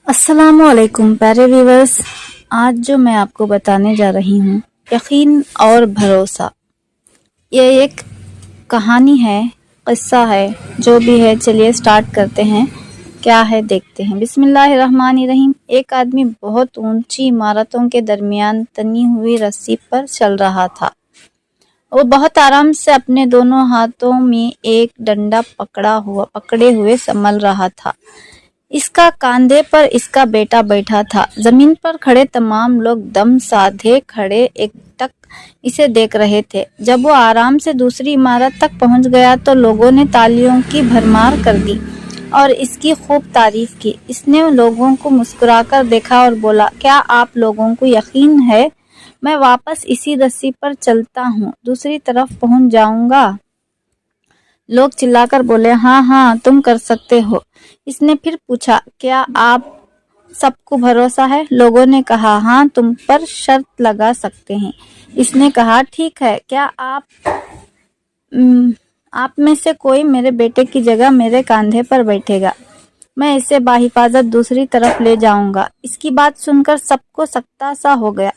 अस्सलाम वालेकुम प्यारे व्यूवर्स। आज जो मैं आपको बताने जा रही हूँ, यकीन और भरोसा। ये एक कहानी है, किस्सा है, जो भी है। चलिए स्टार्ट करते हैं, क्या है देखते हैं। बिस्मिल्लाहिर्रहमानिर्रहीम। एक आदमी बहुत ऊंची इमारतों के दरमियान तनी हुई रस्सी पर चल रहा था। वो बहुत आराम से अपने दोनों हाथों में एक डंडा पकड़े हुए संभल रहा था। इसका कांधे पर इसका बेटा बैठा था। जमीन पर खड़े तमाम लोग दम साधे खड़े एकटक इसे देख रहे थे। जब वो आराम से दूसरी इमारत तक पहुंच गया तो लोगों ने तालियों की भरमार कर दी और इसकी खूब तारीफ की। इसने लोगों को मुस्कुराकर देखा और बोला, क्या आप लोगों को यकीन है मैं वापस इसी रस्सी पर चलता हूँ, दूसरी तरफ पहुंच जाऊंगा? लोग चिल्लाकर बोले, हाँ हाँ, तुम कर सकते हो। इसने फिर पूछा, क्या आप सबको भरोसा है? लोगों ने कहा, हाँ, तुम पर शर्त लगा सकते हैं। इसने कहा, ठीक है, क्या आप में से कोई मेरे बेटे की जगह मेरे कंधे पर बैठेगा? मैं इसे बाहिफाजत दूसरी तरफ ले जाऊंगा। इसकी बात सुनकर सबको सकता सा हो गया।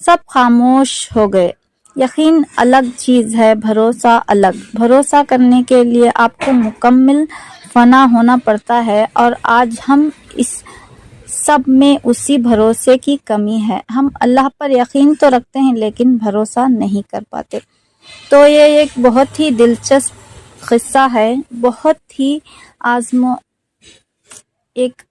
सब खामोश हो गए। यकीन अलग चीज है, भरोसा अलग। भरोसा करने के लिए आपको मुकम्मल फना होना पड़ता है और आज हम इस सब में उसी भरोसे की कमी है। हम अल्लाह पर यकीन तो रखते हैं लेकिन भरोसा नहीं कर पाते। तो ये एक बहुत ही दिलचस्प किस्सा है, बहुत ही एक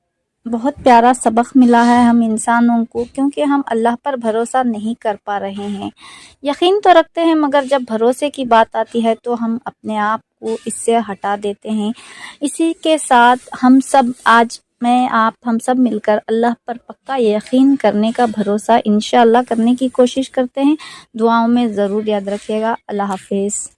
बहुत प्यारा सबक मिला है हम इंसानों को, क्योंकि हम अल्लाह पर भरोसा नहीं कर पा रहे हैं। यकीन तो रखते हैं मगर जब भरोसे की बात आती है तो हम अपने आप को इससे हटा देते हैं। इसी के साथ हम सब मिलकर अल्लाह पर पक्का यकीन करने का भरोसा इंशाअल्लाह करने की कोशिश करते हैं। दुआओं में ज़रूर याद रखिएगा। अल्लाह हाफिज़।